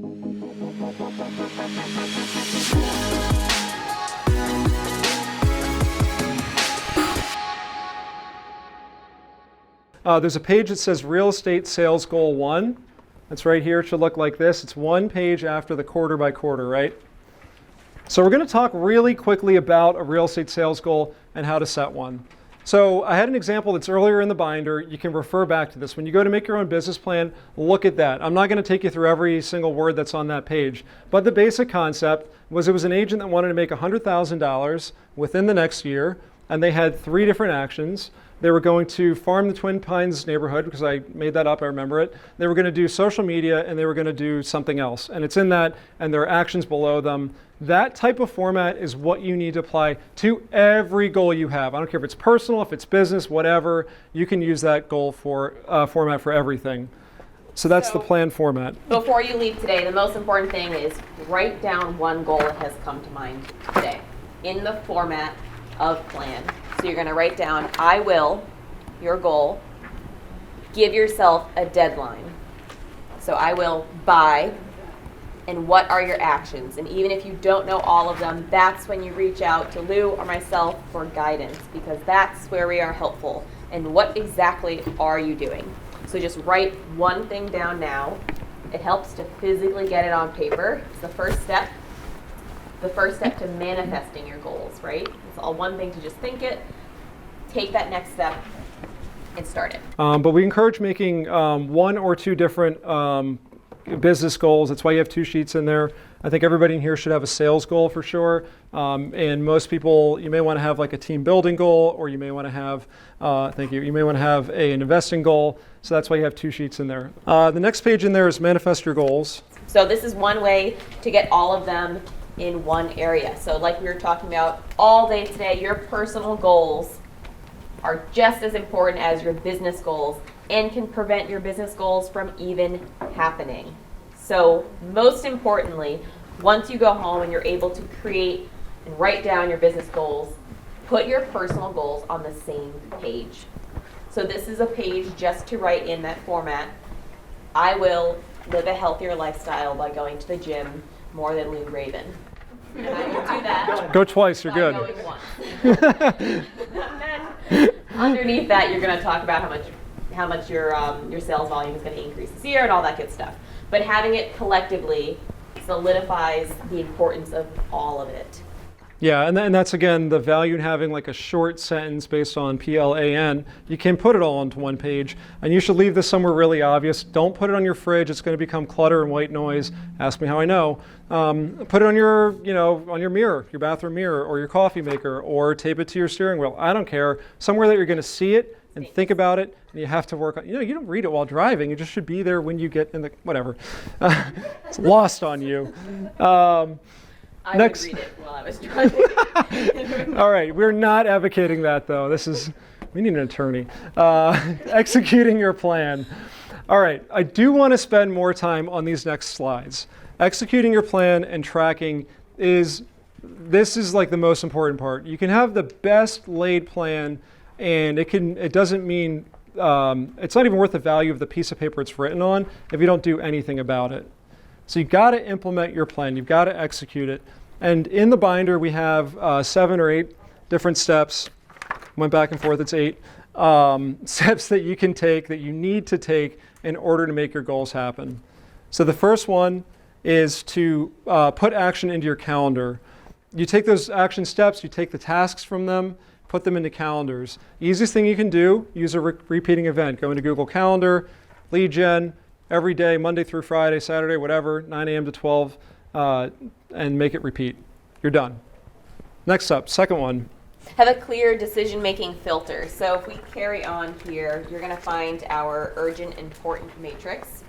There's a page that says Real Estate Sales Goal 1. That's right here. It should look like this. It's one page after the quarter by quarter, right? So we're going to talk really quickly about a real estate sales goal and how to set one. So I had an example that's earlier in the binder. You can refer back to this. When you go to make your own business plan, look at that. I'm not going to take you through every single word that's on that page, but the basic concept was it was an agent that wanted to make $100,000 within the next year, and they had 3 different actions. They were going to farm the Twin Pines neighborhood, because I made that up, I remember it. They were going to do social media, and they were going to do something else. And it's in that, and there are actions below them. That type of format is what you need to apply to every goal you have. I don't care if it's personal, if it's business, whatever. You can use that goal for format for everything. So that's the plan format. Before you leave today, the most important thing is write down one goal that has come to mind today in the format of plan. So you're going to write down, I will, your goal, give yourself a deadline. So I will buy, and what are your actions? And even if you don't know all of them, that's when you reach out to Lou or myself for guidance, because that's where we are helpful. And what exactly are you doing? So just write one thing down now. It helps to physically get it on paper. It's the first step. The first step to manifesting your goals, right? It's all one thing to just think it, take that next step, and start it. But we encourage making 1 or 2 different business goals. That's why you have 2 sheets in there. I think everybody in here should have a sales goal for sure. And most people, you may want to have like a team building goal, or you may want to have, you may want to have an investing goal. So that's why you have 2 sheets in there. The next page in there is manifest your goals. So this is one way to get all of them in one area. So like we were talking about all day today, your personal goals are just as important as your business goals and can prevent your business goals from even happening. So most importantly, once you go home and you're able to create and write down your business goals, put your personal goals on the same page. So this is a page just to write in that format. I will live a healthier lifestyle by going to the gym more than Lou Raven. And I will do that. Go twice, you're good. Going once. And then underneath that, you're going to talk about how much your sales volume is going to increase this year and all that good stuff. But having it collectively solidifies the importance of all of it. Yeah, and that's again the value in having like a short sentence based on PLAN. You can put it all onto one page, and you should leave this somewhere really obvious. Don't put it on your fridge; it's going to become clutter and white noise. Ask me how I know. Put it on your, on your mirror, your bathroom mirror, or your coffee maker, or tape it to your steering wheel. I don't care. Somewhere that you're going to see it and think about it, and you have to work on. You don't read it while driving. It just should be there when you get in the whatever. It's lost on you. I would read it while I was driving. All right, we're not advocating that though. We need an attorney. Executing your plan. All right, I do want to spend more time on these next slides. Executing your plan and tracking is like the most important part. You can have the best laid plan, and it doesn't mean, it's not even worth the value of the piece of paper it's written on if you don't do anything about it. So you've got to implement your plan. You've got to execute it. And in the binder, we have 7 or 8 different steps. Went back and forth, it's 8 steps that you can take, that you need to take in order to make your goals happen. So the first one is to put action into your calendar. You take those action steps, you take the tasks from them, put them into calendars. Easiest thing you can do, use a repeating event. Go into Google Calendar, lead gen, every day, Monday through Friday, Saturday, whatever, 9 a.m. to 12, and make it repeat. You're done. Next up, second one. Have a clear decision-making filter. So if we carry on here, you're going to find our urgent, important matrix.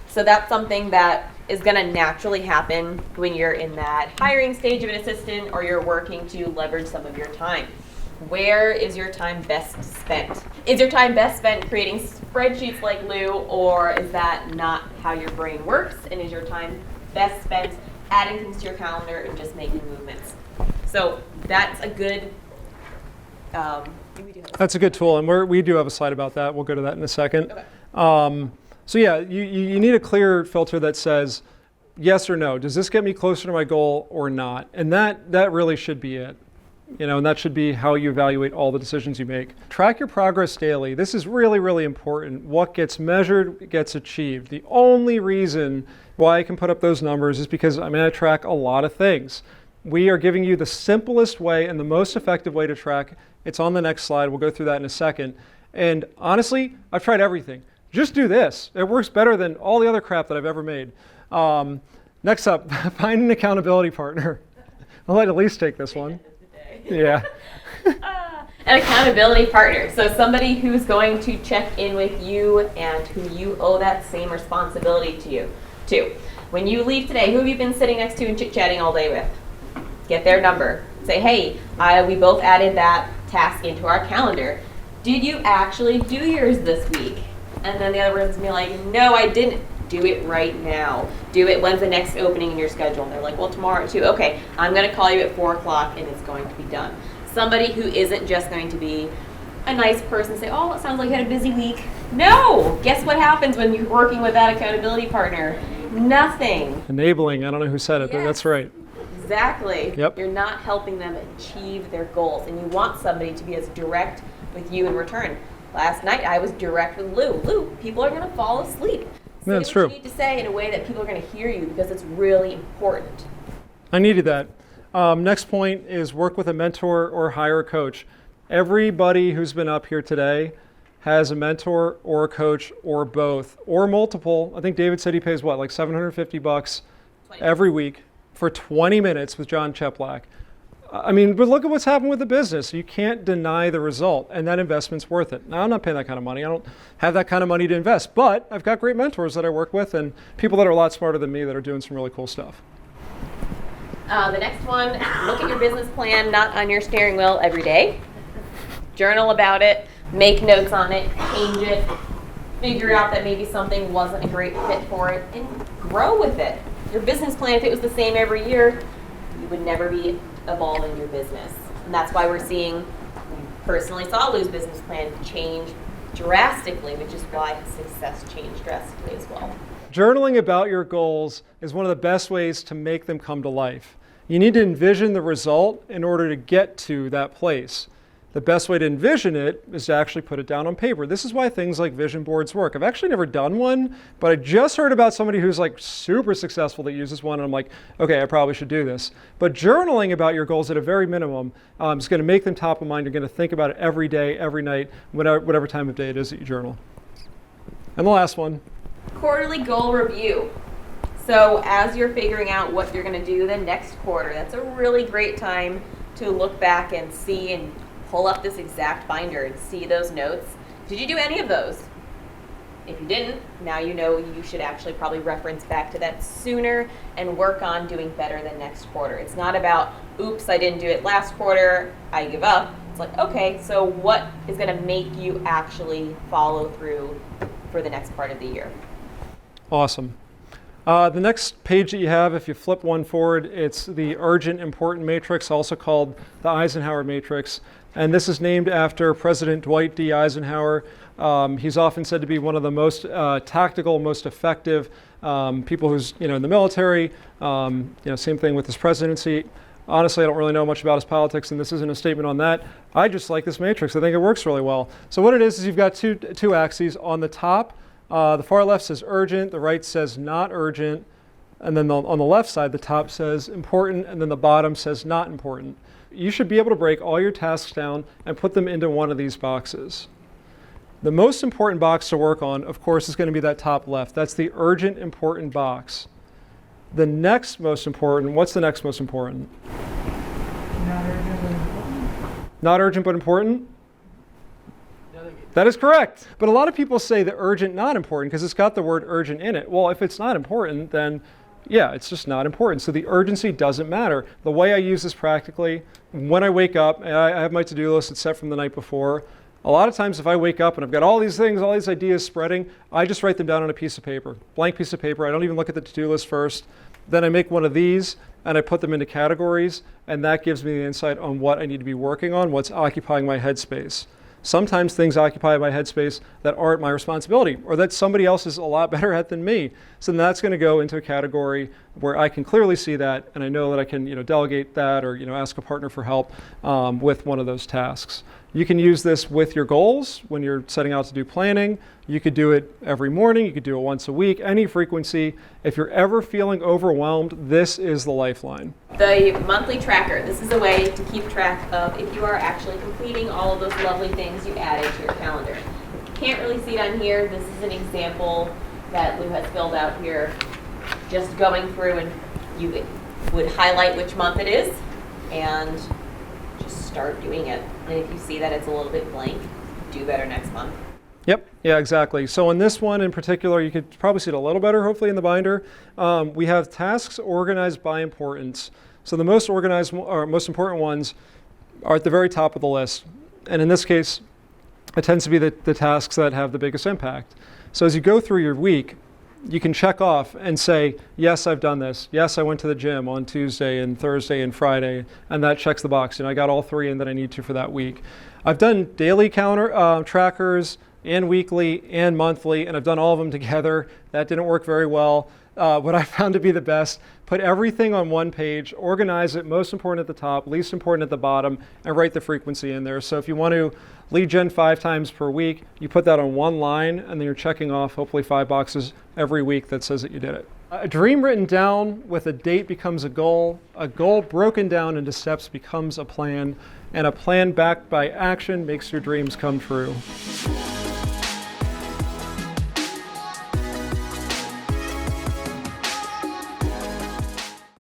So that's something that is going to naturally happen when you're in that hiring stage of an assistant or you're working to leverage some of your time. Where is your time best spent? Is your time best spent creating spreadsheets like Lou, or is that not how your brain works? And is your time best spent adding things to your calendar and just making movements? So that's a good that's a good tool, and we do have a slide about that. We'll go to that in a second. Okay. So yeah, you need a clear filter that says, yes or no. Does this get me closer to my goal or not? And that really should be it. And that should be how you evaluate all the decisions you make. Track your progress daily. This is really, really important. What gets measured gets achieved. The only reason why I can put up those numbers is because I track a lot of things. We are giving you the simplest way and the most effective way to track. It's on the next slide. We'll go through that in a second. And honestly, I've tried everything. Just do this. It works better than all the other crap that I've ever made. Next up, find an accountability partner. I'll let Elise take this one. Yeah. An accountability partner. So somebody who's going to check in with you and who you owe that same responsibility to. When you leave today, who have you been sitting next to and chit-chatting all day with? Get their number. Say, hey, we both added that task into our calendar. Did you actually do yours this week? And then the other person's gonna be like, no, I didn't. Do it right now. Do it. When's the next opening in your schedule? And they're like, well, tomorrow too. Okay, I'm going to call you at 4 o'clock and it's going to be done. Somebody who isn't just going to be a nice person, say, oh, it sounds like you had a busy week. No! Guess what happens when you're working with that accountability partner? Nothing. Enabling. I don't know who said it, Yes. but that's right. Exactly. Yep. You're not helping them achieve their goals, and you want somebody to be as direct with you in return. Last night, I was direct with Lou. Lou, people are going to fall asleep. Say That's what true. you need to say in a way that people are going to hear you because it's really important. I needed that. Next point is work with a mentor or hire a coach. Everybody who's been up here today has a mentor or a coach or both or multiple. I think David said he pays what, like $750 every week for 20 minutes with John Cheplack. But look at what's happened with the business. You can't deny the result, and that investment's worth it. Now, I'm not paying that kind of money. I don't have that kind of money to invest, but I've got great mentors that I work with and people that are a lot smarter than me that are doing some really cool stuff. The next one, look at your business plan, not on your steering wheel every day. Journal about it, make notes on it, change it, figure out that maybe something wasn't a great fit for it, and grow with it. Your business plan, if it was the same every year, you would never be evolving your business. And that's why we're seeing, we personally saw Lou's business plan change drastically, which is why his success changed drastically as well. Journaling about your goals is one of the best ways to make them come to life. You need to envision the result in order to get to that place. The best way to envision it is to actually put it down on paper. This is why things like vision boards work. I've actually never done one, but I just heard about somebody who's like super successful that uses one, and I'm like, okay, I probably should do this. But journaling about your goals at a very minimum is going to make them top of mind. You're going to think about it every day, every night, whatever time of day it is that you journal. And the last one. Quarterly goal review. So as you're figuring out what you're going to do the next quarter, that's a really great time to look back and see and pull up this exact binder and see those notes. Did you do any of those? If you didn't, now you know you should actually probably reference back to that sooner and work on doing better than next quarter. It's not about, oops, I didn't do it last quarter, I give up. It's like, okay, so what is going to make you actually follow through for the next part of the year? Awesome. The next page that you have, if you flip one forward, it's the urgent important matrix, also called the Eisenhower matrix. And this is named after President Dwight D. Eisenhower. He's often said to be one of the most tactical, most effective people who's in the military. Same thing with his presidency. Honestly, I don't really know much about his politics, and this isn't a statement on that. I just like this matrix. I think it works really well. So what it is you've got two axes. On the top, the far left says urgent, the right says not urgent, and then on the left side, the top says important, and then the bottom says not important. You should be able to break all your tasks down and put them into one of these boxes. The most important box to work on, of course, is going to be that top left. That's the urgent important box. The next most important, what's the next most important? Not urgent but important. Not urgent but important? That is correct. But a lot of people say the urgent not important because it's got the word urgent in it. Well, if it's not important, then yeah, it's just not important. So the urgency doesn't matter. The way I use this practically, when I wake up, and I have my to-do list, it's set from the night before. A lot of times if I wake up and I've got all these things, all these ideas spreading, I just write them down on a piece of paper, blank piece of paper. I don't even look at the to-do list first. Then I make one of these and I put them into categories, and that gives me the insight on what I need to be working on, what's occupying my headspace. Sometimes things occupy my headspace that aren't my responsibility or that somebody else is a lot better at than me. So then that's going to go into a category where I can clearly see that and I know that I can delegate that or ask a partner for help with one of those tasks. You can use this with your goals when you're setting out to do planning. You could do it every morning. You could do it once a week, any frequency. If you're ever feeling overwhelmed, this is the lifeline. The monthly tracker, this is a way to keep track of if you are actually completing all of those lovely things you added to your calendar. You can't really see it on here. This is an example that Lou has filled out here. Just going through and you would highlight which month it is and just start doing it. And if you see that it's a little bit blank, do better next month. Yep, yeah, exactly. So in this one in particular, you could probably see it a little better, hopefully, in the binder. We have tasks organized by importance. So the most organized or most important ones are at the very top of the list. And in this case, it tends to be the tasks that have the biggest impact. So as you go through your week, you can check off and say, yes, I've done this. Yes, I went to the gym on Tuesday and Thursday and Friday, and that checks the box. I got all 3 in that I need to for that week. I've done daily trackers and weekly and monthly, and I've done all of them together. That didn't work very well. What I found to be the best, put everything on one page, organize it, most important at the top, least important at the bottom, and write the frequency in there. So if you want to lead gen 5 times per week, you put that on one line, and then you're checking off hopefully 5 boxes every week that says that you did it. A dream written down with a date becomes a goal broken down into steps becomes a plan, and a plan backed by action makes your dreams come true.